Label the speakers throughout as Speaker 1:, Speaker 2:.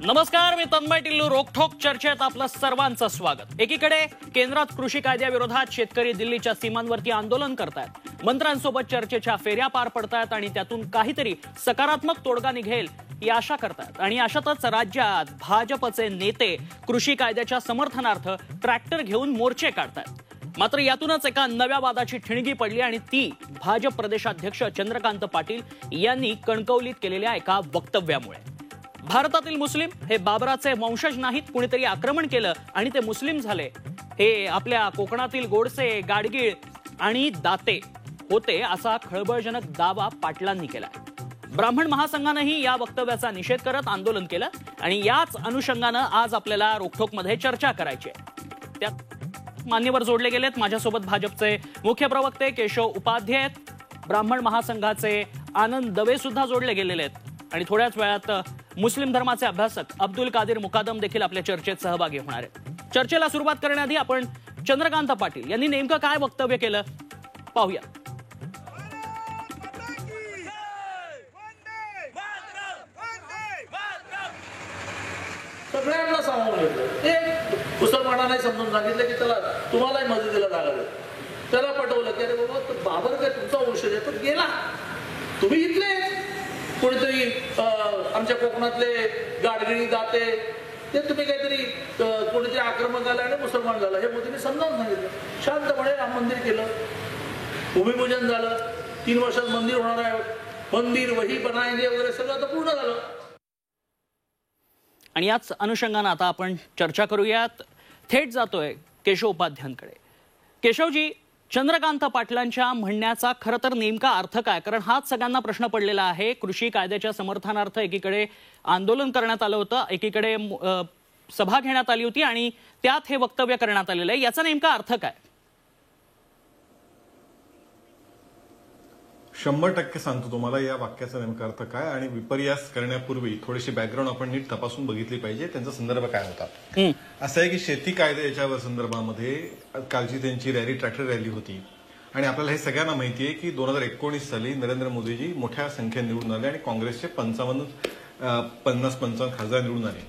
Speaker 1: नमस्कार, मी तन्मय टिल्लू. रोकठोक चर्चेत आपलं सर्वांचं स्वागत. एकीकडे केंद्रात कृषी कायद्याविरोधात शेतकरी दिल्लीच्या सीमांवरती आंदोलन करतायत, मंत्र्यांसोबत चर्चेच्या फेऱ्या पार पडतायत आणि त्यातून काहीतरी सकारात्मक तोडगा निघेल ही आशा करतायत. आणि अशातच राज्यात भाजपचे नेते कृषी कायद्याच्या समर्थनार्थ ट्रॅक्टर घेऊन मोर्चे काढतायत. मात्र यातूनच एका नव्या वादाची ठिणगी पडली आणि ती भाजप प्रदेशाध्यक्ष चंद्रकांत पाटील यांनी कणकवलीत केलेल्या एका वक्तव्यामुळे. भारतातील मुस्लिम हे बाबराचे वंशज नाहीत, कुणीतरी आक्रमण केलं आणि ते मुस्लिम झाले, हे आपल्या कोकणातील गोडसे, गाडगीळ आणि दाते होते असा खळबळजनक दावा पाटलांनी केला. ब्राह्मण महासंघानंही या वक्तव्याचा निषेध करत आंदोलन केलं आणि याच अनुषंगानं आज आपल्याला रोकठोकमध्ये चर्चा करायची आहे. त्यात मान्यवर जोडले गेलेत. माझ्यासोबत भाजपचे मुख्य प्रवक्ते केशव उपाध्ये आहेत, ब्राह्मण महासंघाचे आनंद दवे सुद्धा जोडले गेलेले आहेत आणि थोड्याच वेळात मुस्लिम धर्माचे अभ्यासक अब्दुल कादिर मुकादम देखील आपल्या चर्चेत सहभागी होणार आहेत. चर्चेला सुरुवात करण्याआधी आपण चंद्रकांत पाटील यांनी नेमकं काय वक्तव्य केलं पाहूया.
Speaker 2: सगळ्यांना सामावून घेतलं. एक मुसलमानाने समजून सांगितलं की त्याला तुम्हालाही मस्जिदीला जागा द्या. त्याला पटवलं की अरे बाबा बाबर काय तुमचा वंशज आहे, तर गेला, तुम्ही इथले कोणीतरी आमच्या कोकणातले गाडगिळी दाते ते तुम्ही काहीतरी कोणीतरी आक्रमक झालं आणि मुसलमान झालं हे मोदींनी समजावून सांगितलं. शांतपणे राम मंदिर केलं, भूमिपूजन झालं, 3 वर्षात मंदिर होणार आहे, मंदिर वही बनाएंगे वगैरे सगळं आता पूर्ण झालं.
Speaker 1: आणि याच अनुषंगानं आता आपण चर्चा करूयात. थेट जातोय केशव उपाध्यांकडे. केशवजी, चंद्रकांत पाटलांच्या म्हणण्याचा खरं तर नेमका अर्थ काय? कारण हाच सगळ्यांना प्रश्न पडलेला आहे. कृषी कायद्याच्या समर्थनार्थ एकीकडे आंदोलन करण्यात आलं होतं, एकीकडे सभा घेण्यात आली होती आणि त्यात हे वक्तव्य करण्यात आलेलं आहे. याचा नेमका अर्थ काय?
Speaker 3: 100% सांगतो तुम्हाला या वाक्याचा नेमका अर्थ काय. आणि विपर्यास करण्यापूर्वी थोडीशी बॅकग्राऊंड आपण नीट तपासून बघितली पाहिजे, त्यांचा संदर्भ काय होता. असं आहे की शेती कायदे याच्यावर संदर्भामध्ये कालची त्यांची रॅली, ट्रॅक्टर रॅली होती आणि आपल्याला हे सगळ्यांना माहिती आहे की 2019 साली नरेंद्र मोदीजी मोठ्या संख्येने निवडून आले आणि काँग्रेसचे 50-55 खासदार निवडून आले.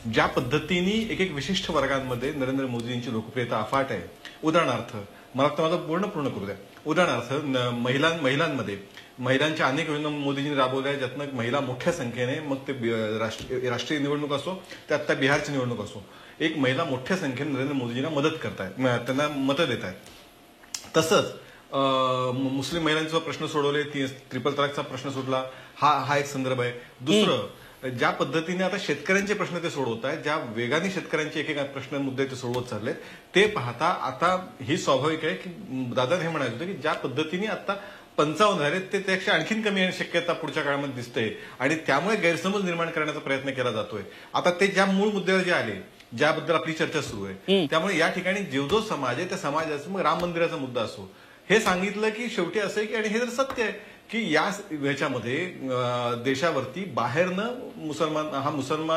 Speaker 3: ज्या पद्धतीने एक विशिष्ट वर्गांमध्ये नरेंद्र मोदींची लोकप्रियता अफाट आहे. उदाहरणार्थ, मला माझं पूर्ण करू द्या. उदाहरणार्थ, महिलांमध्ये महिलांच्या अनेक योजना मोदींनी राबवल्या, ज्यातनं महिला मोठ्या संख्येने, मग ते राष्ट्रीय निवडणूक असो ते आता बिहारची निवडणूक असो, एक महिला मोठ्या संख्येने नरेंद्र मोदींना मदत करतायत, त्यांना मतं देत आहेत. तसंच मुस्लिम महिलांचा प्रश्न सोडवले, ट्रिपल तलाकचा प्रश्न सुटला, हा एक संदर्भ आहे. दुसरं, ज्या पद्धतीने आता शेतकऱ्यांचे प्रश्न ते सोडवत आहेत, ज्या वेगाने शेतकऱ्यांचे एक प्रश्न मुद्दे ते सोडवत चाललेत, ते पाहता आता ही स्वाभाविक आहे की दादा हे म्हणायचं होतं की ज्या पद्धतीने आता 55 झाले ते त्यापेक्षा आणखीन कमी येण्याची शक्यता पुढच्या काळामध्ये दिसते आणि त्यामुळे गैरसमज निर्माण करण्याचा प्रयत्न केला जातोय. आता ते ज्या मूळ मुद्द्यावर जे आले, ज्याबद्दल आपली चर्चा सुरू आहे, त्यामुळे या ठिकाणी जो समाज आहे त्या समाजाचा, मग राम मंदिराचा मुद्दा असो, हे सांगितलं की शेवटी असं आहे की, आणि हे जर सत्य आहे की या ह्याच्यामध्ये देशावरती बाहेरनं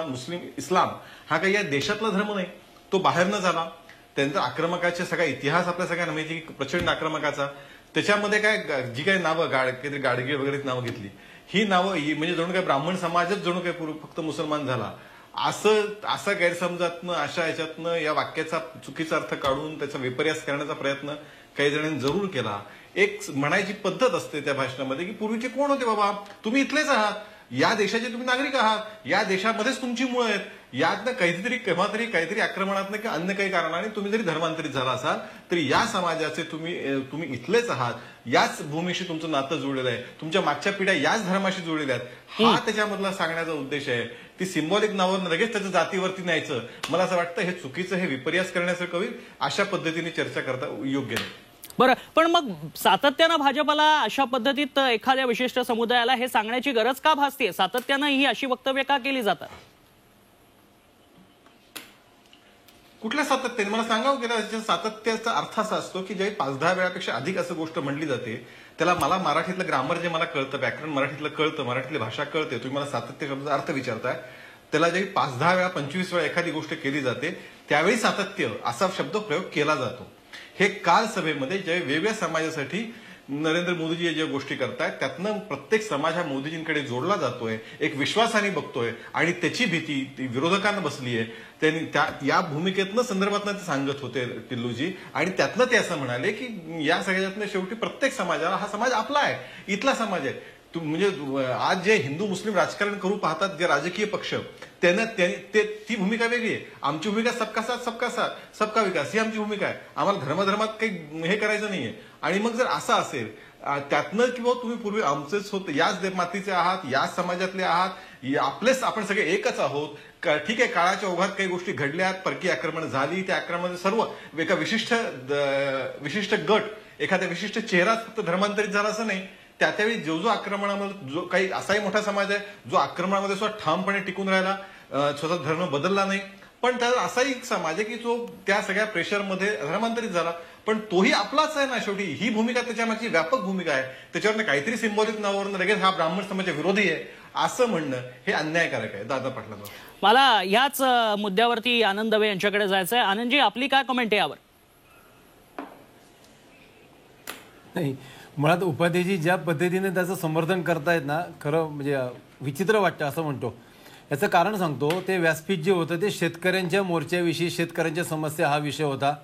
Speaker 3: मुस्लिम इस्लाम हा काही या देशातला धर्म नाही, तो बाहेरनं झाला. त्यानंतर आक्रमकाचे सगळा इतिहास आपल्या सगळ्यांना माहिती, प्रचंड आक्रमकाचा. त्याच्यामध्ये काय जी काही नावं काहीतरी गाडगे वगैरे नावं घेतली, ही नावं म्हणजे जणू काय ब्राह्मण समाजच जणू काय फक्त मुसलमान झाला, असं गैरसमजातनं, अशा ह्याच्यातनं या वाक्याचा चुकीचा अर्थ काढून त्याचा विपर्यास करण्याचा प्रयत्न काही जणांनी जरूर केला. एक म्हणायची पद्धत असते त्या भाषणामध्ये की पूर्वीचे कोण होते बाबा, तुम्ही इथलेच आहात, या देशाचे तुम्ही नागरिक आहात, या देशामध्येच तुमची मुळं आहेत, यातनं काहीतरी आक्रमणातनं किंवा अन्य काही कारणाने तुम्ही जरी धर्मांतरित झाला असाल तरी या समाजाचे तुम्ही इथलेच आहात, याच भूमीशी तुमचं नातं जोडलेलं आहे, तुमच्या मागच्या पिढ्या याच धर्माशी जोडलेल्या आहेत, हा त्याच्यामधला सांगण्याचा उद्देश आहे. ती सिम्बॉलिक नावावर लगेच त्याच्या जातीवरती न्यायचं, मला असं वाटतं हे चुकीचं, हे विपर्यास करण्यासारखं होईल. अशा पद्धतीने चर्चा करता योग्य नाही.
Speaker 1: बरं, पण मग सातत्यानं भाजपला अशा पद्धतीत एखाद्या विशिष्ट समुदायाला हे सांगण्याची गरज का भासते? सातत्यानं ही अशी वक्तव्य का केली जातात?
Speaker 3: कुठल्या सातत्याने मला सांगावं गेलं. सातत्याचा अर्थ असा असतो की ज्यावेळी 5-10 वेळापेक्षा अधिक असं गोष्ट म्हणली जाते, त्याला मला मराठीतलं ग्रामर जे मला कळतं, व्याकरण मराठीतलं कळतं, मराठीतली भाषा कळते, तुम्ही मला सातत्य शब्दाचा अर्थ विचारताय, त्याला ज्यावेळी 5-10 वेळा 25 वेळा एखादी गोष्ट केली जाते त्यावेळी सातत्य असा शब्द प्रयोग केला जातो. हे काल सभेमध्ये ज्या वेगवेगळ्या समाजासाठी नरेंद्र मोदीजी ज्या गोष्टी करतायत त्यातनं प्रत्येक समाज हा मोदीजींकडे जोडला जातोय, एक विश्वासाने बघतोय आणि त्याची भीती ती विरोधकांना बसलीये. त्यांनी या भूमिकेतनं संदर्भातनं ते सांगत होते टिल्लूजी, आणि त्यातनं ते असं म्हणाले की या सगळ्यातनं शेवटी प्रत्येक समाजाला हा समाज आपला आहे, इथला समाज आहे. म्हणजे आज जे हिंदू मुस्लिम राजकारण करू पाहतात जे राजकीय पक्ष, त्यांना ती भूमिका वेगळी आहे. आमची भूमिका सबका साथ सबका साथ सबका विकास ही आमची भूमिका आहे. आम्हाला धर्मात काही हे करायचं नाहीये. आणि मग जर असं असेल त्यातनं किंवा तुम्ही पूर्वी आमचेच होत, याच मातीचे आहात, याच समाजातले आहात, आपलेच आपण सगळे एकच आहोत, ठीक आहे. काळाच्या ओघात काही गोष्टी घडल्यात, परकीय आक्रमण झाली, त्या आक्रमणामध्ये सर्व एका विशिष्ट गट, एखाद्या विशिष्ट चेहराच फक्त धर्मांतरित झाला असं नाही. त्यावेळी जो आक्रमणामध्ये जो काही असाही मोठा समाज आहे जो आक्रमणामध्ये स्वतः ठामपणे टिकून राहिला, स्वतः धर्म बदलला नाही. पण त्यात असाही एक समाज आहे की जो त्या सगळ्या प्रेशरमध्ये धर्मांतरित झाला, पण तोही आपलाच आहे ना शेवटी. ही भूमिका त्याच्यामागची व्यापक भूमिका आहे. त्याच्यावर काहीतरी सिंबॉलिक नावावरून लगेच हा ब्राह्मण समाजाच्या विरोधी आहे असं म्हणणं हे अन्यायकारक आहे. दादा पाटलांवर
Speaker 1: मला याच मुद्द्यावरती आनंद दवे यांच्याकडे जायचंय. आनंदजी, आपली काय कमेंट आहे यावर?
Speaker 4: नाही, मुळात उपाध्यक्षजी ज्या पद्धतीने त्याचं समर्थन करतायत ना, खरं म्हणजे विचित्र वाटतं असं म्हणतो. याचं कारण सांगतो. ते व्यासपीठ जे होतं ते शेतकऱ्यांच्या मोर्चाविषयी, शेतकऱ्यांच्या समस्या हा विषय होता,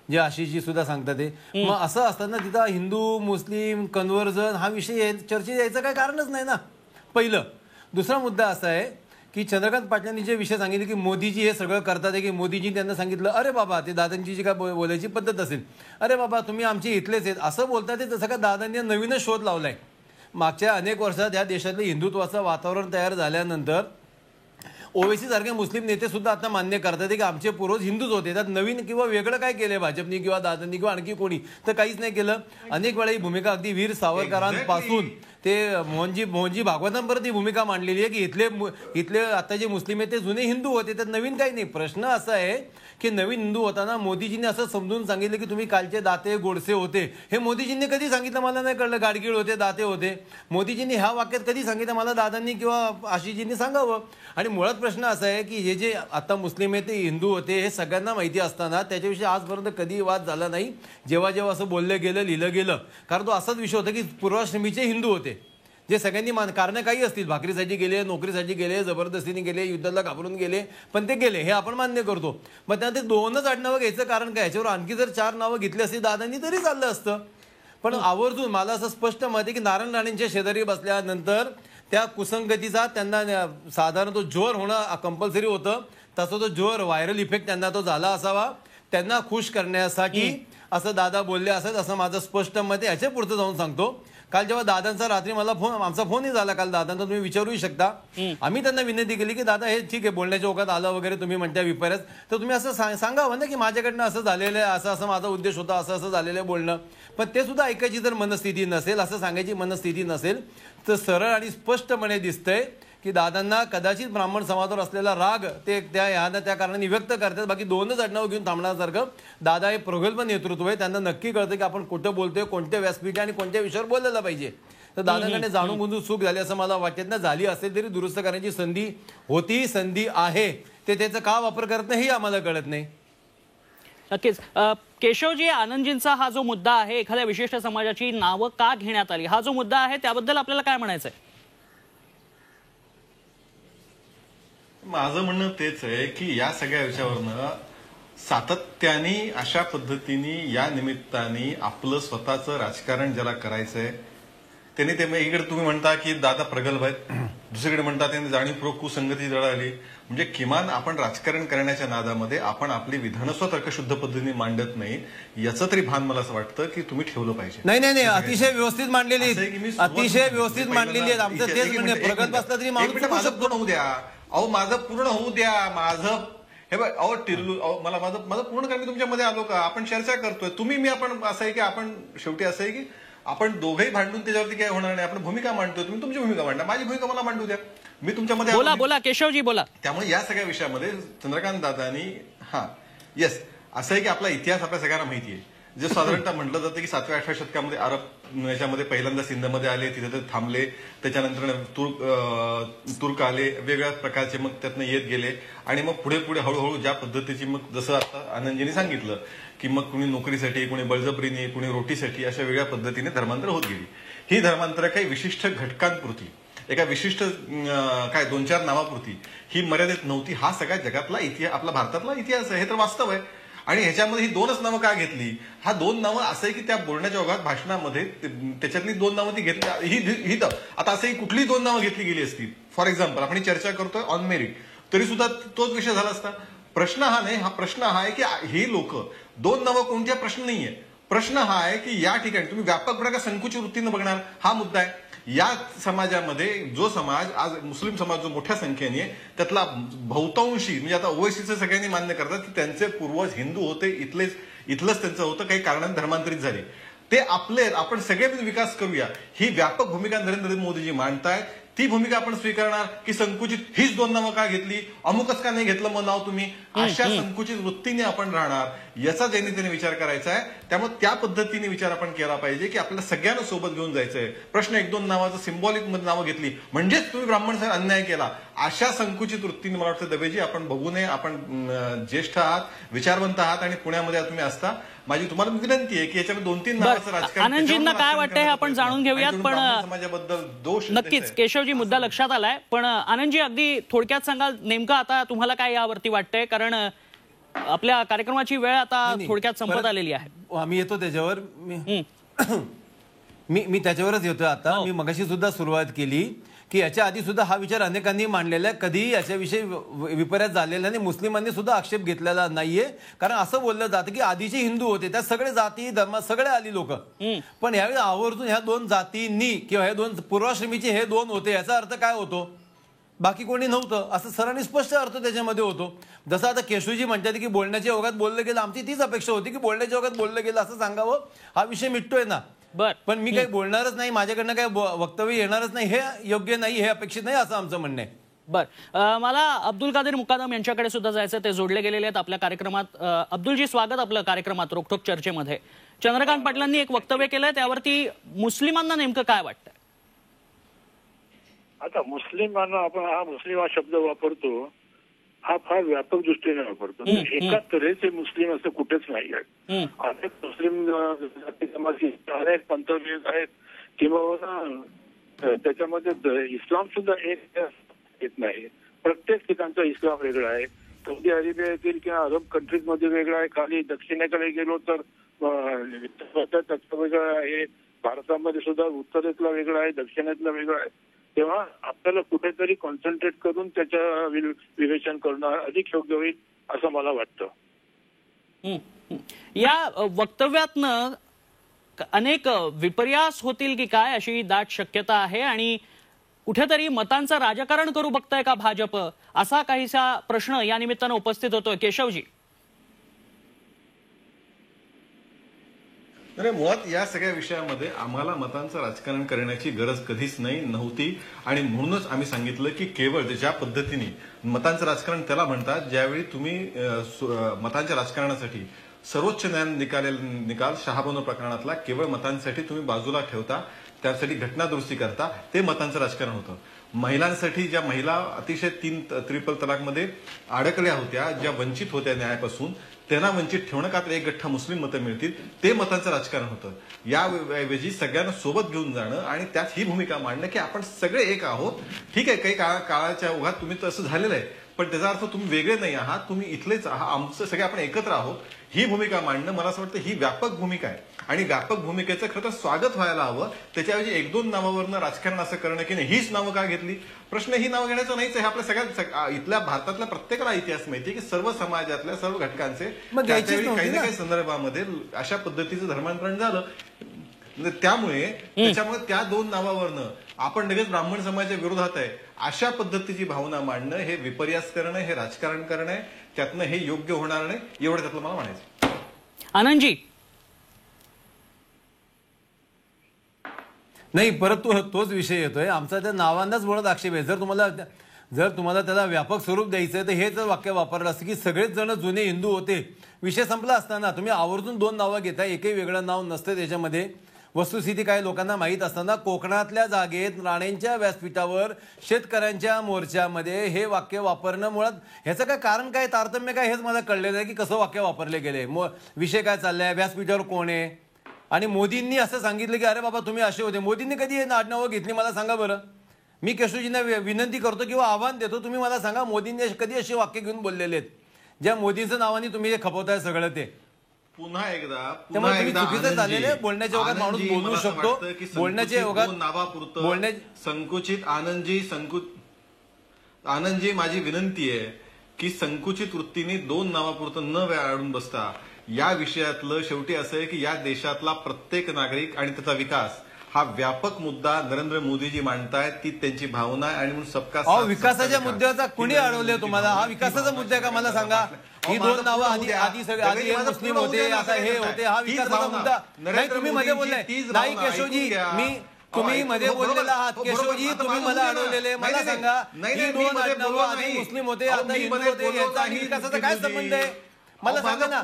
Speaker 4: जे आशिषजी सुद्धा सांगतात ते. मग असं असताना तिथं हिंदू मुस्लिम कन्व्हर्जन हा विषय चर्चेत यायचं काही कारणच नाही ना, पहिलं. दुसरा मुद्दा असा आहे की चंद्रकांत पाटलांनी जे विषय सांगितले की मोदीजी हे सगळं करतात आहे, की मोदीजी त्यांना सांगितलं, अरे बाबा, ते दादांची जी काय बोलायची पद्धत असेल, अरे बाबा तुम्ही आमचे इथलेच आहेत असं बोलतात. ते तसं का दादांनी नवीनच शोध लावलाय. मागच्या अनेक वर्षात या देशातलं हिंदुत्वाचं वातावरण तयार झाल्यानंतर ओवेसी सारखे मुस्लिम नेते सुद्धा आता मान्य करतात की आमचे पूर्वज हिंदूच होते. त्यात नवीन किंवा वेगळं काय केलंय भाजपनी किंवा दादांनी किंवा आणखी कोणी, तर काहीच नाही केलं. अनेक वेळा ही भूमिका अगदी वीर सावरकरांपासून ते मोहनजी भागवतांपर्यंत ही भूमिका मांडलेली आहे की इथले आता जे मुस्लिम आहेत ते जुने हिंदू होते, त्यात नवीन काही नाही. प्रश्न असा आहे की नवीन हिंदू होताना मोदीजींनी असं समजून सांगितलं की तुम्ही कालचे दाते गोडसे होते. हे मोदीजींनी कधी सांगितलं मला नाही कळलं. गाडगीळ होते, दाते होते. मोदीजींनी ह्या वाक्यात कधी सांगितलं मला दादांनी किंवा आशिषजींनी सांगावं. आणि मुळात प्रश्न असा आहे की हे जे आता मुस्लिम आहेत ते हिंदू होते हे सगळ्यांना माहिती असताना त्याच्याविषयी आजपर्यंत कधी वाद झाला नाही. जेव्हा जेव्हा असं बोललं गेलं, लिहिलं गेलं, कारण तो असाच विषय होता की पूर्वाश्रमीचे हिंदू होते, जे सगळ्यांनी कारणं काही असतील, भाकरीसाठी गेले, नोकरीसाठी गेले, जबरदस्तीने गेले, युद्धाला घाबरून गेले, पण ते गेले हे आपण मान्य करतो. मग त्या ते दोनच आडनावं घ्यायचं कारण काय? ह्याच्यावर आणखी जर 4 नावं घेतली असती दादांनी तरी चाललं असतं. पण आवर्जून मला असं स्पष्ट मत आहे की नारायण राणेंच्या शेजारी बसल्यानंतर त्या कुसंगतीचा त्यांना साधारण तो जोर होणं कंपल्सरी होतं. तसं तो जोर व्हायरल इफेक्ट त्यांना तो झाला असावा. त्यांना खुश करण्यासाठी असं दादा बोलले असेल असं माझं स्पष्ट मत आहे. ह्याच्या पुढचं जाऊन सांगतो, काल जेव्हा दादांचा रात्री मला आमचा फोनही झाला काल दादांचा, तुम्ही विचारूही शकता. आम्ही त्यांना विनंती केली की दादा हे ठीक आहे बोलण्याच्या ओघात आलं वगैरे, तुम्ही म्हणता विपर्यास, तर तुम्ही असं सांगावं ना की माझ्याकडनं असं झालेलं आहे, असं माझा उद्देश होता, असं झालेलं आहे बोलणं. पण ते सुद्धा ऐकायची जर मनस्थिती नसेल, असं सांगायची मनस्थिती नसेल, तर सरळ आणि स्पष्टपणे दिसतंय की दादांना कदाचित ब्राह्मण समाजावर असलेला राग ते त्या कारणाने व्यक्त करतात. बाकी दोनच आडनावं घेऊन थांबण्यासारखं दादा हे प्रगल्भ नेतृत्व आहे. त्यांना नक्की कळतं की आपण कुठं बोलतोय, कोणत्या व्यासपीठ आणि कोणत्या विषयावर बोलायला पाहिजे. तर दादांकडे जाणून बुजून चूक झाली असं मला वाटत ना. झाली असेल तरी दुरुस्त करण्याची संधी होती, संधी आहे, ते त्याचा का वापर करत नाही हे आम्हाला कळत नाही.
Speaker 1: नक्कीच. केशवजी, आनंदजींचा हा जो मुद्दा आहे, एखाद्या विशिष्ट समाजाची नावं का घेण्यात आली, हा जो मुद्दा आहे त्याबद्दल आपल्याला काय म्हणायचं आहे?
Speaker 3: माझं म्हणणं तेच आहे की या सगळ्या विषयावरनं सातत्याने अशा पद्धतीने या निमित्ताने आपलं स्वतःचं राजकारण ज्याला करायचंय त्यांनी ते, एकीकडे तुम्ही म्हणता की दादा प्रगल्भ आहेत, दुसरीकडे म्हणता त्यांनी जाणीवपूर्वक कुसंगती जळाली. म्हणजे किमान आपण राजकारण करण्याच्या नादामध्ये आपण आपली विधानस्व तर्कशुद्ध पद्धतीने मांडत नाही याचं तरी भान मला असं वाटतं की तुम्ही ठेवलं पाहिजे.
Speaker 4: नाही, अतिशय व्यवस्थित मांडलेली, अतिशय व्यवस्थित मांडलेली आहेत. आमचं तेच म्हणणे, प्रगल्भ असला तरी
Speaker 3: माझं पूर्ण होऊ द्या. अहो माझं पूर्ण होऊ द्या. माझं हे बघ, अहो टिल्लू, मला माझं पूर्ण कारण मी तुमच्यामध्ये आलो का? आपण चर्चा करतोय, तुम्ही मी आपण असं आहे की आपण शेवटी असं आहे की आपण दोघंही भांडून त्याच्यावरती काय होणार नाही. आपण भूमिका मांडतोय, तुम्ही तुमची भूमिका मांडा, माझी भूमिका मला मांडू द्या, मी तुमच्यामध्ये.
Speaker 1: बोला केशवजी बोला.
Speaker 3: त्यामुळे या सगळ्या विषयामध्ये चंद्रकांत दादानी येस असं आहे की आपला इतिहास आपल्या सगळ्यांना माहिती आहे. जे साधारणतः म्हटलं जातं की 7व्या-8व्या शतकामध्ये अरब याच्यामध्ये पहिल्यांदा सिंधमध्ये आले, तिथे ते थांबले, त्याच्यानंतर तुर्क आले, वेगवेगळ्या प्रकारचे, मग त्यातनं येत गेले आणि मग पुढे पुढे हळूहळू ज्या पद्धतीची, मग जसं आता आनंदजींनी सांगितलं की मग कुणी नोकरीसाठी, कुणी बळजबरीने, कुणी रोटीसाठी अशा वेगळ्या पद्धतीने धर्मांतर होत गेली. ही धर्मांतर काही विशिष्ट घटकांपुरती, एका विशिष्ट 2-4 नावापुरती ही मर्यादित नव्हती. हा सगळ्या जगातला इतिहास, आपला भारतातला इतिहास आहे, हे तर वास्तव आहे. आणि ह्याच्यामध्ये ही 2च नावं का घेतली? हा 2 नावं असं आहे की त्या बोलण्याच्या ओघात भाषणामध्ये त्याच्यातली 2 नावं ती घेतली. ही आता असंही कुठलीही 2 नावं घेतली गेली असती. फॉर एक्झाम्पल आपण चर्चा करतोय ऑन मेरिट, तरी सुद्धा तोच विषय झाला असता. प्रश्न हा नाही, हा प्रश्न हा आहे की हे लोक 2 नावं कोणत्या प्रश्न नाहीये. प्रश्न हा आहे की या ठिकाणी तुम्ही व्यापकपणे का संकुचित वृत्तीनं बघणार, हा मुद्दा आहे. या समाजामध्ये जो समाज आज मुस्लिम समाज जो मोठ्या संख्येने आहे, त्यातला बहुतांशी म्हणजे आता ओवेसीचं सगळ्यांनी मान्य करतात की त्यांचे पूर्वज हिंदू होते, इथलंच त्यांचं होतं, काही कारणाने धर्मांतरित झाले. ते आपले, आपण सगळे विकास करूया, ही व्यापक भूमिका नरेंद्र मोदीजी मांडतायत. ती भूमिका आपण स्वीकारणार की संकुचित हीच 2 नावं का घेतली, अमुकच का नाही घेतलं मग नाव तुम्ही, अशा संकुचित वृत्तीने आपण राहणार, याचा त्यांनी विचार करायचा आहे. त्यामुळे त्या पद्धतीने विचार आपण केला पाहिजे की आपल्याला सगळ्यांना सोबत घेऊन जायचंय. प्रश्न 1-2 नावाचं सिम्बॉलिक मध्ये नावं घेतली म्हणजेच तुम्ही ब्राह्मण अन्याय केला, अशा संकुचित वृत्तीने मला वाटतं दवेजी आपण बघू नये. आपण ज्येष्ठ आहात, विचारवंत आहात आणि पुण्यामध्ये तुम्ही असता. माझी तुम्हाला विनंती आहे की याच्यामध्ये 2-3 नावाचं राजकारण,
Speaker 1: आनंदजींना काय वाटतंय हे आपण जाणून घेऊयात. पण
Speaker 3: समाजाबद्दल दोष
Speaker 1: नक्कीच केशवजी मुद्दा लक्षात आलाय. पण आनंदजी अगदी थोडक्यात सांगाल नेमकं आता तुम्हाला काय यावरती वाटतंय, कारण आपल्या कार्यक्रमाची वेळ आता थोडक्यात संपत आलेली आहे.
Speaker 4: आम्ही येतो त्याच्यावर. मी त्याच्यावरच येतोय आता. मी मगाशी सुद्धा सुरुवात केली की याच्या आधी सुद्धा हा विचार अनेकांनी मांडलेला आहे, कधीही याच्याविषयी विपर्यास झालेला नाही, मुस्लिमांनी सुद्धा आक्षेप घेतलेला नाहीये. कारण असं बोललं जातं की आधीचे हिंदू होते, त्या सगळे जाती धर्म सगळे आली लोक, पण यावेळी आवर्जून ह्या 2 जातींनी किंवा हे 2 पूर्वाश्रमीचे हे 2 होते, याचा अर्थ काय होतो, बाकी कोणी नव्हतं असं सरांनी स्पष्ट अर्थ त्याच्यामध्ये होतो. जसं आता केशवजी म्हणतात की बोलण्याच्या ओघात बोललं गेलं, आमची तीच अपेक्षा होती की बोलण्याच्या ओघात बोललं गेलं असं सांगावं, हा विषय मिटतोय ना. पण मी काही बोलणारच नाही, माझ्याकडनं काही वक्तव्य येणारच नाही, हे योग्य नाही, हे अपेक्षित नाही, असं आमचं म्हणणं आहे.
Speaker 1: मला अब्दुल कादर मुकादम यांच्याकडे सुद्धा जायचं, ते जोडले गेलेले आहेत आपल्या कार्यक्रमात. अब्दुलजी, स्वागत आपलं कार्यक्रमात रोखोक चर्चेमध्ये. चंद्रकांत पाटलांनी एक वक्तव्य केलंय, त्यावरती मुस्लिमांना नेमकं काय वाटतं?
Speaker 5: आता मुस्लिमांना आपण हा मुस्लिम हा शब्द वापरतो, हा फार व्यापक दृष्टीने वापरतो. एकाच तऱ्हेचे मुस्लिम असं कुठेच नाही आहेत. अनेक मुस्लिम जाती जमाती, अनेक पंथभेद आहेत, किंवा त्याच्यामध्ये इस्लाम सुद्धा एक येत नाही. प्रत्येक ठिकाणचा इस्लाम वेगळा आहे. सौदी अरेबियातील किंवा अरब कंट्रीज मध्ये वेगळा आहे. खाली दक्षिणेकडे गेलो तर त्याचं वेगळं आहे. भारतामध्ये सुद्धा उत्तरेतला वेगळा आहे, दक्षिणेतला वेगळा आहे. तेव्हा आपल्याला कुठेतरी कॉन्सन्ट्रेट करून त्याच्या विवेचन करणं अधिक योग्य होईल असं मला वाटतं.
Speaker 1: या वक्तव्यातनं अनेक विपर्यास होतील की काय अशी दाट शक्यता आहे, आणि कुठेतरी मतांचं राजकारण करू बघताय का भाजप, असा काहीसा प्रश्न या निमित्तानं उपस्थित होतोय. केशवजी,
Speaker 3: मुळात या सगळ्या विषयामध्ये आम्हाला मतांचं राजकारण करण्याची गरज कधीच नव्हती. आणि म्हणूनच आम्ही सांगितलं की केवळ ज्या पद्धतीने मतांचं राजकारण त्याला म्हणतात, ज्यावेळी तुम्ही मतांच्या राजकारणासाठी सर्वोच्च न्यायालयाने निकाल शहाबानो प्रकरणातला केवळ मतांसाठी तुम्ही बाजूला ठेवता, त्यासाठी घटना दुरुस्ती करता, ते मतांचं राजकारण होतं. महिलांसाठी ज्या महिला अतिशय 3 ट्रिपल तलाकमध्ये अडकल्या होत्या, ज्या वंचित होत्या न्यायापासून, त्यांना वंचित ठेवणं का तर 1 गठ्ठा मुस्लिम मतं मिळतील, ते मतांचं राजकारण होतं. याऐवजी सगळ्यांना सोबत घेऊन जाणं आणि त्यात ही भूमिका मांडणं की आपण सगळे एक आहोत. ठीक आहे, काही काळाच्या ओघात तुम्ही तसं झालेलं आहे, पण त्याचा अर्थ तुम्ही वेगळे नाही आहात, तुम्ही इथलेच आहात, आमचं सगळे आपण एकत्र आहोत, ही भूमिका मांडणं मला असं वाटतं ही व्यापक भूमिका आहे. आणि व्यापक भूमिकेचं खरं तर स्वागत व्हायला हवं. त्याच्याऐवजी 1-2 नावावरनं राजकारण असं करणं की नाही हीच नावं का घेतली, प्रश्न ही नावं घेण्याचा नाहीच आहे. आपल्या सगळ्या इथल्या भारतातल्या प्रत्येकाला इतिहास माहिती आहे की सर्व समाजातल्या सर्व घटकांचे काही ना काही संदर्भामध्ये अशा पद्धतीचं धर्मांतरण झालं. त्यामुळे त्या 2 नावावरनं आपण लगेच ब्राह्मण समाजाच्या विरोधात आहे अशा पद्धतीची भावना मांडणं हे विपर्यास करणं, हे राजकारण करणं आहे. त्यातनं हे योग्य होणार नाही, एवढं त्यातलं मला म्हणायचं.
Speaker 1: आनंदजी,
Speaker 4: नाही, परत तोच विषय येतोय. आमचा त्या नावांनाच मुळात आक्षेप आहे. जर तुम्हाला त्याला व्यापक स्वरूप द्यायचं तर हेच वाक्य वापरलं असतं की सगळेच जण जुने हिंदू होते, विषय संपला असताना तुम्ही आवर्जून 2 नावं घेताय, एकही वेगळं नाव नसतं त्याच्यामध्ये. वस्तुस्थिती काही लोकांना माहीत असताना कोकणातल्या जागेत राणेंच्या व्यासपीठावर शेतकऱ्यांच्या मोर्चामध्ये हे वाक्य वापरणं मुळात ह्याचं काय कारण काय तारतम्य काय हेच मला कळलेलं आहे की कसं वाक्य वापरले गेले. विषय काय चाललाय, व्यासपीठावर कोण आहे आणि मोदींनी असं सांगितलं की अरे बाबा तुम्ही असे होते. मोदींनी कधी हे आडनावं घेतली मला सांगा बरं. मी केशवजींना विनंती करतो किंवा आव्हान देतो, तुम्ही मला सांगा मोदींनी कधी असे वाक्य घेऊन बोललेले आहेत ज्या मोदींचं नावाने तुम्ही जे खपवताय सगळं ते.
Speaker 3: पुन्हा एकदा
Speaker 4: चुकीचं झालेलं बोलण्याच्या ओघात माणूस बोलू शकतो. बोलण्याच्या ओघात
Speaker 3: नावापुरतं संकुचित आनंदजी माझी विनंती आहे की संकुचित वृत्तीने 2 नावापुरतं न आडून बसता या विषयातलं शेवटी असं आहे की या देशातला प्रत्येक नागरिक आणि त्याचा विकास हा व्यापक मुद्दा नरेंद्र मोदीजी मांडतायत. ती त्यांची भावना आहे आणि म्हणून सबका साथ
Speaker 4: विकासाच्या मुद्द्याचा कुणी अडवले तुम्हाला? हा विकासाचा मुद्दा आहे का मला सांगा. ही 2 नावं आधी सगळे मुस्लिम होते, आता हे होते, हा विकासाचा मुद्दा नाही. तुम्ही मध्ये बोलले नाही केशवजी, तुम्ही मध्ये बोललेला आहात केशवजी, तुम्ही मला अडवलेले. मला सांगा ही 2 नावं आधी मुस्लिम होते आता हिंदू होते, याचा आणि विकासाचा काय संबंध आहे मला सांगा ना.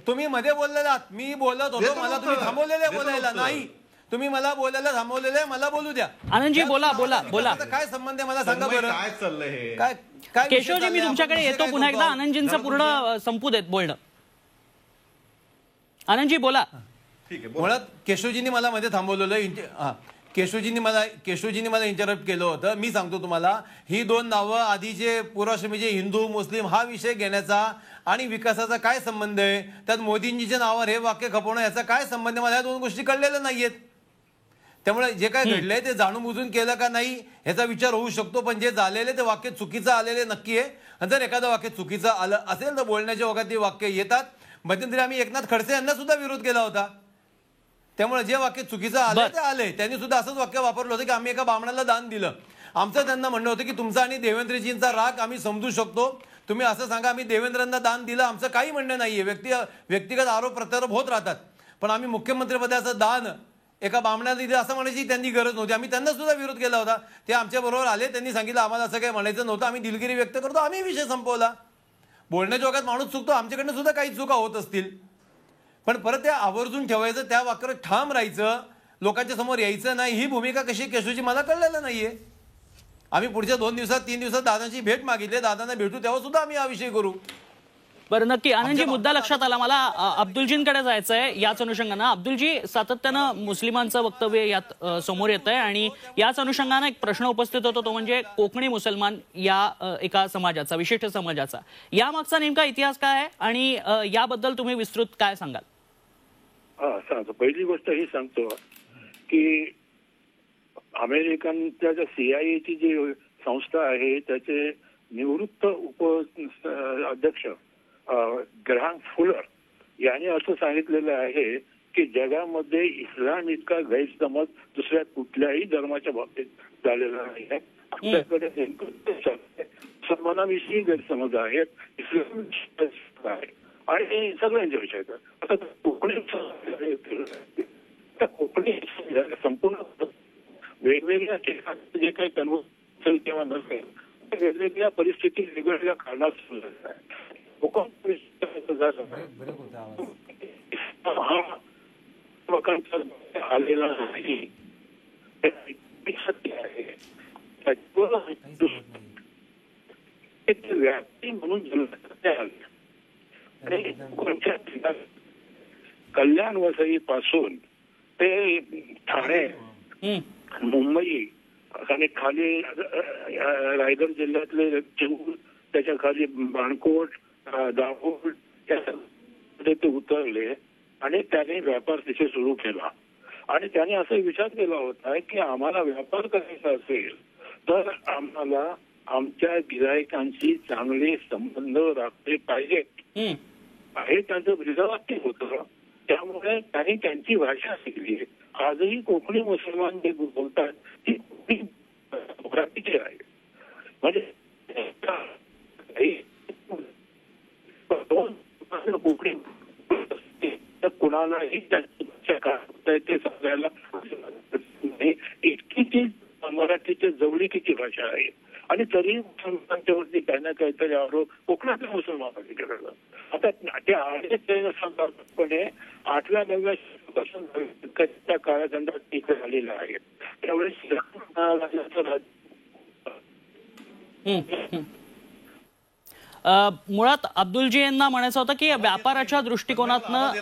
Speaker 4: तुम्ही मध्ये बोललेला आहात, मी बोलत होतो, मला तुम्ही थांबवलेले बोलायला नाही. तुम्ही मला बोलायला थांबवलेलं मला बोलू द्या.
Speaker 1: आनंदजी बोला बोला बोला.
Speaker 4: काय संबंध आहे मला सांगा बरं.
Speaker 3: काय चाललंय हे?
Speaker 4: काय
Speaker 1: केशवजी मी तुमच्याकडे येतो पुन्हा एकदा. आनंदजींचं पूर्ण संपू देत बोलणं. आनंदजी बोला.
Speaker 4: ठीक आहे. मुळात केशवजींनी मला मध्ये थांबवलेलं. केशवजींनी मला इंटरप्ट केलं होतं. मी सांगतो तुम्हाला ही 2 नावं आधीचे पूर्वाश्रमीचे हिंदू मुस्लिम हा विषय घेण्याचा आणि विकासाचा काय संबंध आहे, त्यात मोदींजीच्या नावावर हे वाक्य खपवणं याचा काय संबंध मला या 2 गोष्टी कळलेल्या नाहीयेत. त्यामुळे जे काय घडलंय ते जाणून बुजून केलं का नाही ह्याचा विचार होऊ शकतो, पण जे झालेले ते वाक्य चुकीचं आलेले नक्की आहे. आणि जर एखादं वाक्य चुकीचं आलं असेल तर बोलण्याच्या ओघात ते वाक्य येतात. मध्यंतरी आम्ही एकनाथ खडसे यांना सुद्धा विरोध केला होता. त्यामुळे जे वाक्य चुकीचं आलं ते आलंय. त्यांनी सुद्धा असंच वाक्य वापरलं होतं की आम्ही एका ब्राह्मणाला दान दिलं. आमचं त्यांना म्हणणं होतं की तुमचा आणि देवेंद्रजींचा राग आम्ही समजू शकतो, तुम्ही असं सांगा आम्ही देवेंद्रांना दान दिलं, आमचं काही म्हणणं नाहीये. व्यक्तिगत आरोप प्रत्यारोप होत राहतात, पण आम्ही मुख्यमंत्रीपदाचं दान एका ब्राह्मणाला दिलं असं म्हणायची त्यांनी गरज नव्हती. आम्ही त्यांना सुद्धा विरोध केला होता. ते आमच्या बरोबर आले, त्यांनी सांगितलं आम्हाला असं काही म्हणायचं नव्हतं, आम्ही दिलगिरी व्यक्त करतो, आम्ही विषय संपवला. बोलण्याच्या ओघात माणूस चुकतो, आमच्याकडनं सुद्धा काही चुका होत असतील, पण परत त्या आवर्जून ठेवायचं, त्या वाक्यावर ठाम राहायचं, लोकांच्या समोर यायचं नाही. ही भूमिका कशी केशवची मला कळलेलं नाहीये. आम्ही पुढच्या 2 दिवसात 3 दिवसात दादांची भेट मागितली, दादांना भेटू तेव्हा सुद्धा आम्ही हा विषय करू.
Speaker 1: बरं नक्की. आनंदजी मुद्दा लक्षात आला. मला अब्दुलजींकडे जायचं आहे याच अनुषंगानं. अब्दुलजी, सातत्यानं मुस्लिमांचं वक्तव्य यात समोर येत आहे आणि याच अनुषंगानं एक प्रश्न उपस्थित होतो, तो म्हणजे कोकणी मुसलमान या एका समाजाचा, विशिष्ट समाजाचा. यामागचा नेमका इतिहास काय आहे आणि याबद्दल तुम्ही विस्तृत काय सांगाल?
Speaker 5: सांगतो. पहिली गोष्ट ही सांगतो की अमेरिकनच्या CIA ची जी संस्था आहे त्याचे निवृत्त अध्यक्ष ग्रहाम फुलर यांनी असं सांगितलेलं आहे की जगामध्ये इस्लाम इतका गैरसमज दुसऱ्या कुठल्याही धर्माच्या बाबतीत झालेला नाही आहे. आपल्याकडे मुसलमानाविषयी गैरसमज आहेत, इस्लाम आहे आणि सगळ्यांच्या विषयात. आता कोकणी संपूर्ण वेगवेगळ्या ठिकाणी जे काही कन्व्हर्सेशन किंवा नसेल वेगवेगळ्या परिस्थिती वेगवेगळ्या कारणात लोकांचा आलेला नाही सत्य आहे. व्याप्ती म्हणून कल्याण वसई पासून ते ठाणे मुंबई आणि खाली रायगड जिल्ह्यातले चिमूर, त्याच्या खाली बाणकोट, दाभोळ ते उतरले आणि त्याने व्यापार तिथे सुरू केला. आणि त्याने असा विचार केला होता की आम्हाला व्यापार करायचा असेल तर आम्हाला आमच्या गिरायकांशी चांगले संबंध राखले पाहिजेत हे त्यांचं ब्रीदवाक्य होतं. त्यामुळे त्यांनी त्यांची भाषा शिकली. आजही कोकणी मुसलमान जे बोलतात ती कोकणी आहे. म्हणजे कोकणी कुणालाही त्यांची भाषा काय ते सांगायला इतकी ती मराठीच्या जवळीकीची भाषा आहे. आणि तरी मुसलमानांच्यावरती काही ना काहीतरी आरोप कोकणातल्या मुसलमानांनी केला. आता त्या आर्यपणे 8व्या 9व्या शतकापासून पहिल्यांदा इथे झालेला आहे. त्यावेळेस
Speaker 1: मुळात अब्दुलजी यांना म्हणायचं होतं की व्यापाराच्या दृष्टिकोनातनं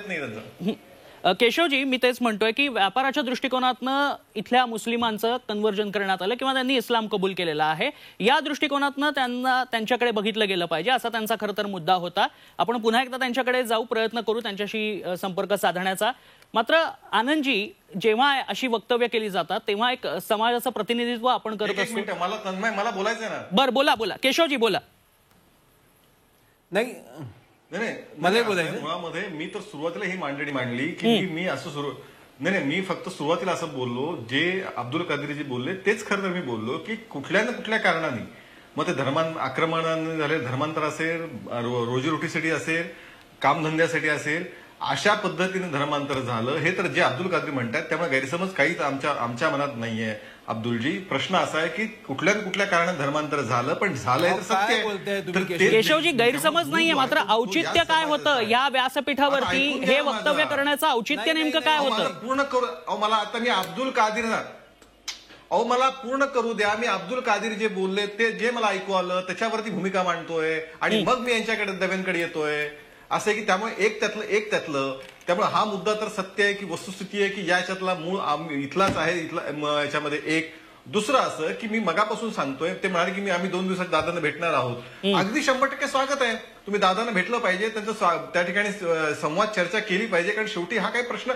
Speaker 1: केशवजी मी तेच म्हणतोय की व्यापाराच्या दृष्टिकोनातनं इथल्या मुस्लिमांचं कन्व्हर्जन करण्यात आलं किंवा त्यांनी इस्लाम कबूल केलेला आहे, या दृष्टिकोनातनं त्यांना त्यांच्याकडे बघितलं गेलं पाहिजे असा त्यांचा खरं तर मुद्दा होता. आपण पुन्हा एकदा त्यांच्याकडे जाऊ, प्रयत्न करू त्यांच्याशी संपर्क साधण्याचा. मात्र आनंदजी, जेव्हा अशी वक्तव्य केली जातात तेव्हा एक समाजाचं प्रतिनिधित्व आपण करत असतो.
Speaker 3: मला बोलायचं ना.
Speaker 1: बरं बोला केशवजी बोला.
Speaker 4: नाही
Speaker 3: मला बोलायचं मुळामध्ये मी तर सुरुवातीला ही मांडणी मांडली की मी असं नाही मी फक्त सुरुवातीला असं बोललो जे अब्दुल कादरीजी बोलले तेच खरं तर मी बोललो की कुठल्या ना कुठल्या कारणाने, मग ते आक्रमणाने झाले, धर्मांतर असेल, रोजीरोटीसाठी असेल, कामधंद्यासाठी असेल, अशा पद्धतीने धर्मांतर झालं. हे तर जे अब्दुल कादरी म्हणतात त्यामुळे गैरसमज काहीच आमच्या मनात नाहीये. अब्दुलजी, प्रश्न असा आहे की कुठल्या कुठल्या कारणाने धर्मांतर झालं, पण झालंय तर सत्य आहे.
Speaker 1: केशवजी, गैरसमज नाहीये, मात्र औचित्य काय होतं या व्यासपीठावरती हे वक्तव्य करण्याचं औचित्य नेमकं काय होतं?
Speaker 3: पूर्ण करू मला आता मी अब्दुल कादीर मला पूर्ण करू द्या. मी अब्दुल कादीर जे बोलले ते जे मला ऐकू आलं त्याच्यावरती भूमिका मांडतोय आणि मग मी यांच्याकडे दव्यांकडे येतोय असं आहे की त्यामुळे एक त्यातलं त्यामुळे हा मुद्दा तर सत्य आहे की वस्तुस्थिती आहे की याच्यातला मूळ इथलाच आहे. इथला याच्यामध्ये एक दुसरं असं की मी मगापासून सांगतोय, ते म्हणाले की आम्ही 2 दिवसात दादांना भेटणार आहोत. अगदी 100% स्वागत आहे. तुम्ही दादांना भेटलं पाहिजे, त्यांचं त्या ठिकाणी संवाद चर्चा केली पाहिजे, कारण शेवटी हा काही प्रश्न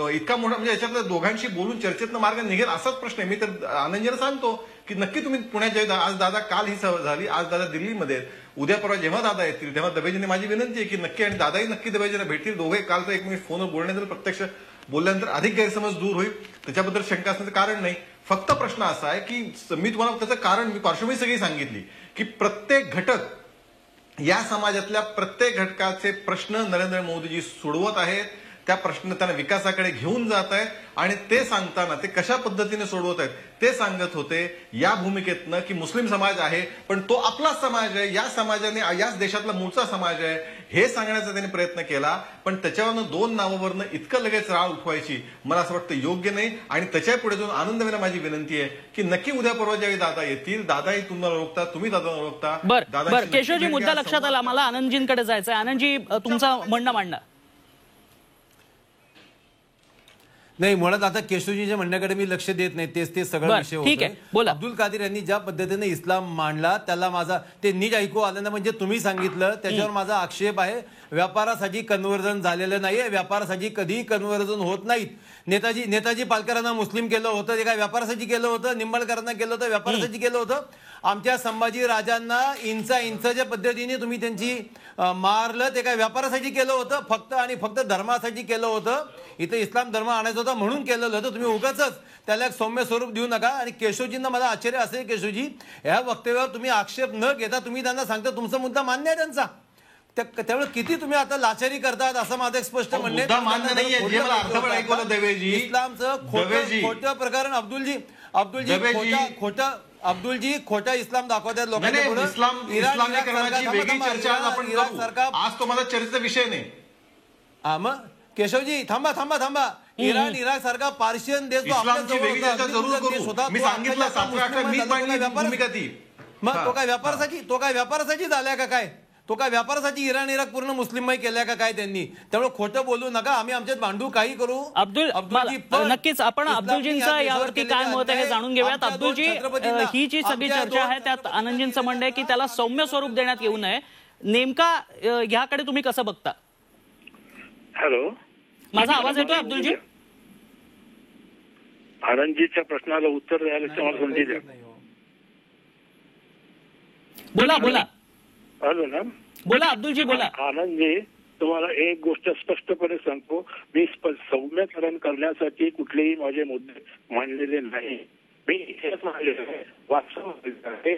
Speaker 3: इतका मोठा म्हणजे याच्यातल्या दोघांशी बोलून चर्चेतनं मार्ग निघेल असाच प्रश्न आहे. मी तर आनंदजीला सांगतो की नक्की तुम्ही पुण्यात आज दादा काल ही सभा झाली, आज दादा दिल्लीमध्ये, उद्या परवा जेव्हा दादा येतील तेव्हा दबेजीने माझी विनंती आहे की नक्की, आणि दादाही नक्की दबेजीने भेटतील. दोघे काल तर 1 मिनिट फोनवर बोलण्यानंतर प्रत्यक्ष बोलल्यानंतर अधिक गैरसमज दूर होईल, त्याच्याबद्दल शंका असण्याचं कारण नाही. फक्त प्रश्न असा आहे की मी तुम्हाला त्याचं कारण, मी पार्श्वभूमी सगळी सांगितली की प्रत्येक घटक या समाजातल्या प्रत्येक घटकाचे प्रश्न नरेंद्र मोदीजी सोडवत आहेत. त्या प्रश्न त्यांना विकासाकडे घेऊन जात आहेत आणि ते सांगताना ते कशा पद्धतीने सोडवत आहेत ते सांगत होते या भूमिकेतनं की मुस्लिम समाज आहे पण तो आपला समाज आहे, या समाजाने याच देशातला मूळचा समाज आहे हे सांगण्याचा त्यांनी प्रयत्न केला. पण त्याच्यावरनं 2 नावावरनं इतकं लगेच राळ उठवायची मला असं वाटतं योग्य नाही. आणि त्याच्या पुढे जाऊन आनंदवेला माझी विनंती आहे की नक्की उद्या परवा ज्यावेळी दादा येतील, दादाही तुम्हाला ओळखता, तुम्ही दादांना ओळखता.
Speaker 1: बरं केशवजी, मुद्दा लक्षात आला. मला आनंदजींकडे जायचंय. आनंदजी, तुमचं म्हणणं मांडणं.
Speaker 4: नाही, मुळात आता केशवजीच्या म्हणण्याकडे मी लक्ष देत नाही, तेच सगळं विषय होता. अब्दुल कादीर यांनी ज्या पद्धतीने इस्लाम मांडला त्याला माझा ते नीट ऐकू आलं ना, म्हणजे तुम्ही सांगितलं त्याच्यावर माझा आक्षेप आहे. व्यापारासाठी कन्व्हर्जन झालेलं नाहीये, व्यापारासाठी कधीही कन्व्हर्जन होत नाहीत. नेताजी पालकरांना मुस्लिम केलं होतं, ते काय व्यापारासाठी केलं होतं? निंबाळकरांना केलं होतं, व्यापारासाठी केलं होतं. आमच्या संभाजी राजांना इंचाच्या पद्धतीने तुम्ही त्यांची मारलं, ते काय व्यापारासाठी केलं होतं? फक्त धर्मासाठी केलं होतं. इथं इस्लाम धर्म आणायचा होता म्हणून केलेलं होतं. तुम्ही उगाचच त्याला एक सौम्य स्वरूप देऊ नका. आणि केशवजींना मला आश्चर्य असेल, केशवजी ह्या वक्तव्यावर तुम्ही आक्षेप न घेता तुम्ही त्यांना सांगता तुमचा मुद्दा मान्य आहे त्यांचा, त्यामुळे किती तुम्ही आता लाचारी करतात असं माझं एक स्पष्ट म्हणणं आहे. इस्लामचं खोटं प्रकरण अब्दुलजी खोटा इस्लाम दाखवतात लोकांच्या पुढे.
Speaker 3: आज तो माझा चर्चेचा विषय नाही.
Speaker 4: मग केशवजी थांबा. इराक सारखा पार्शियन देश मग तो काय व्यापारासाठी झालाय का काय? तो काय व्यापारासाठी इराक पूर्ण मुस्लिममय केल्या का काय त्यांनी? त्यामुळे खोटं बोलू नका. आम्ही आमच्यात भांडू काही करू.
Speaker 1: नक्कीच आपण अब्दुलजींचं यावरती काय मत आहे हे जाणून घेऊयात. अब्दुलजी, ही जी सगळी चर्चा आहे त्यात आनंदजींचं म्हणणं आहे की त्याला सौम्य स्वरूप देण्यात येऊ नये. नेमका ह्याकडे तुम्ही कसं बघता?
Speaker 5: हॅलो,
Speaker 1: माझा आवाज येतोय अब्दुलजी?
Speaker 5: आनंदजीच्या प्रश्नाला उत्तर द्यायला मला संधी द्या.
Speaker 1: बोला.
Speaker 5: हॅलो ना,
Speaker 1: बोला अब्दुलजी, बोला.
Speaker 5: आनंदजी, तुम्हाला एक गोष्ट स्पष्टपणे सांगतो, मी सौम्यकरण करण्यासाठी कुठलेही माझे मुद्दे मांडलेले नाही. मी इथेच मांडलेले आहे, वास्तव आहे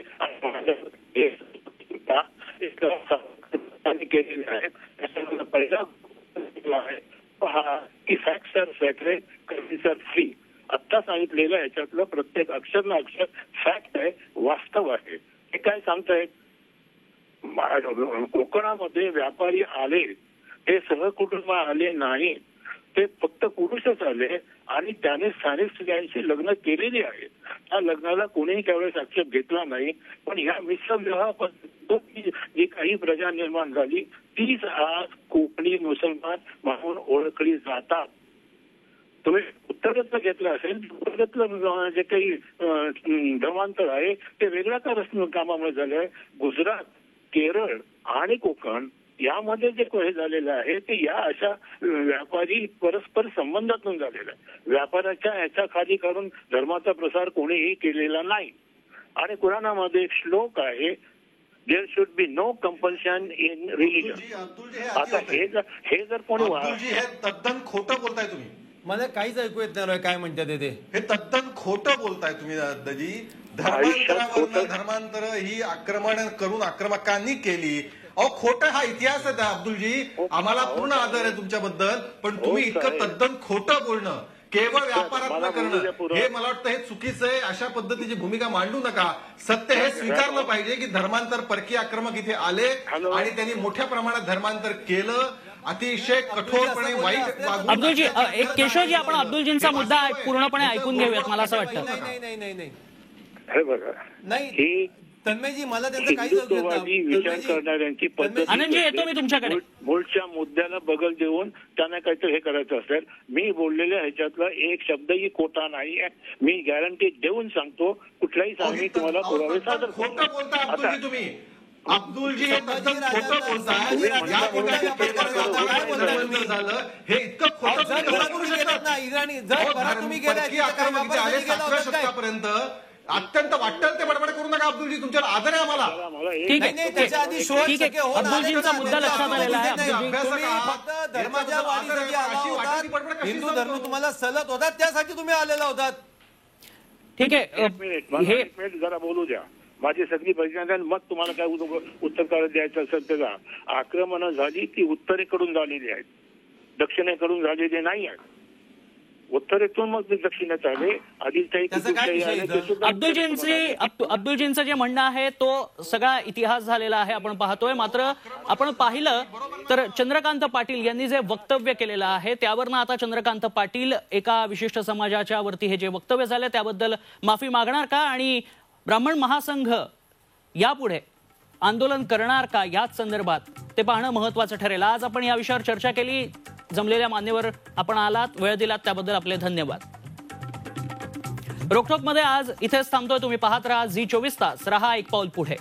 Speaker 5: केलेले आहेत. त्याच्यामध्ये पहिला की facts are sacred, convince are free. आत्ता सांगितलेलं याच्यातलं प्रत्येक अक्षर ना अक्षर फॅक्ट आहे, वास्तव आहे. हे काय सांगतायत? कोकणामध्ये व्यापारी आले, ते सहकुटुंब आले नाही. ते फक्त पुरुषच आले आणि त्याने स्थानिक स्त्रियांशी लग्न केलेली आहेत. त्या लग्नाला कोणीही त्यावेळेस आक्षेप घेतला नाही. पण ह्या मिश्र विवाह पद्धतीत जी काही प्रजा निर्माण झाली तीच आज कोकणी मुसलमान म्हणून ओळखली जातात. तुम्ही उत्तरेतलं घेतलं असेल, उत्तरेतलं जे काही धर्मांतर आहे ते वेगळ्या कामामुळे झालं आहे. गुजरात, केरळ आणि कोकण यामध्ये जे हे झालेलं आहे ते या अशा व्यापारी परस्पर संबंधातून झालेलं आहे. व्यापाराच्या ह्याच्या खाली करून धर्माचा प्रसार कोणीही केलेला नाही. आणि कुराणामध्ये एक श्लोक आहे, there should be no compulsion in religion. आता हे जर कोणी
Speaker 3: अब्दुलजी, हे तद्दन खोटं बोलताय तुम्ही.
Speaker 4: मला काहीच ऐकू येत नाही काय म्हणतात ते.
Speaker 3: हे तद्दन खोटं बोलताय तुम्ही दादाजी. धर्मांतर ही आक्रमण करून आक्रमकांनी केली. अहो खोटं हा इतिहास आहे अब्दुलजी. आम्हाला पूर्ण आदर आहे तुमच्याबद्दल, पण तुम्ही इतकं तद्दन खोटं बोलणं, केवळ व्यापारात करणं, हे मला वाटतं हे चुकीचं आहे. अशा पद्धतीची भूमिका मांडू नका. सत्य हे स्वीकारलं पाहिजे की धर्मांतर परकीय आक्रमक इथे आले आणि त्यांनी मोठ्या प्रमाणात धर्मांतर केलं. अतिशय कठोरपणे वाईट वागून.
Speaker 1: अब्दुलजी, एक केशवजी, आपण अब्दुलजींचा मुद्दा पूर्णपणे ऐकून घेऊयात. मला असं वाटतं
Speaker 5: हे बघा,
Speaker 4: नाही तन्मयजी, मला त्यांचं काहीच
Speaker 5: विचार करणाऱ्यांची पद्धत.
Speaker 1: आनंदजी, येतो मी तुमच्याकडे.
Speaker 5: मूळच्या मुद्द्याला बगल देऊन त्यांना काहीतरी हे करायचं असेल. मी बोललेल्या ह्याच्यातला एक शब्दही खोटा नाही आहे. मी गॅरंटी देऊन सांगतो, कुठलाही सांगणी तुम्हाला पुरावे सादर
Speaker 3: करतो. तुम्ही अब्दुलजी हे तद्दन खोटं बोलताय. झालं हे इतकं खोटं शतकापर्यंत अत्यंत वाटतं ते बडबड करू नका. अब्दुलजी, तुमच्यावर आदर आहे आम्हाला.
Speaker 1: ठीक आहे, अब्दुलजींचा मुद्दा लक्षात आलेला आहे.
Speaker 4: फक्त धर्माच्या वाढीसाठी हिंदू धर्म तुम्हाला सलत होता, त्यासाठी तुम्ही आलेला होतात.
Speaker 1: ठीक आहे,
Speaker 5: एक मिनिट जरा बोलू द्या. माझी सगळी परिज्ञान मग तुम्हाला काय उत्तर द्यायचं असेल त्याला. आक्रमणं झाली ती उत्तरेकडून झालेली आहेत, दक्षिणेकडून झालेली नाही आहेत. उत्तरेतून मग दक्षिणेत आले.
Speaker 1: अब्दुलजींचं जे म्हणणं आहे तो सगळा इतिहास झालेला आहे, आपण पाहतोय. मात्र आपण पाहिलं तर चंद्रकांत पाटील यांनी जे वक्तव्य केलेलं आहे त्यावरनं आता चंद्रकांत पाटील एका विशिष्ट समाजाच्या वरती हे जे वक्तव्य झालं त्याबद्दल माफी मागणार का, आणि ब्राह्मण महासंघ यापुढे आंदोलन करणार का, याच संदर्भात ते पाहणं महत्वाचं ठरेल. आज आपण या विषयावर चर्चा केली. जमलेल्या मान्यवर आपण आलात, वेळ दिलात, त्याबद्दल आपले धन्यवाद. रोखोक मध्ये आज इथेच थांबतोय. तुम्ही पाहत राहा झी 24 तास. रहा एक पाऊल पुढे.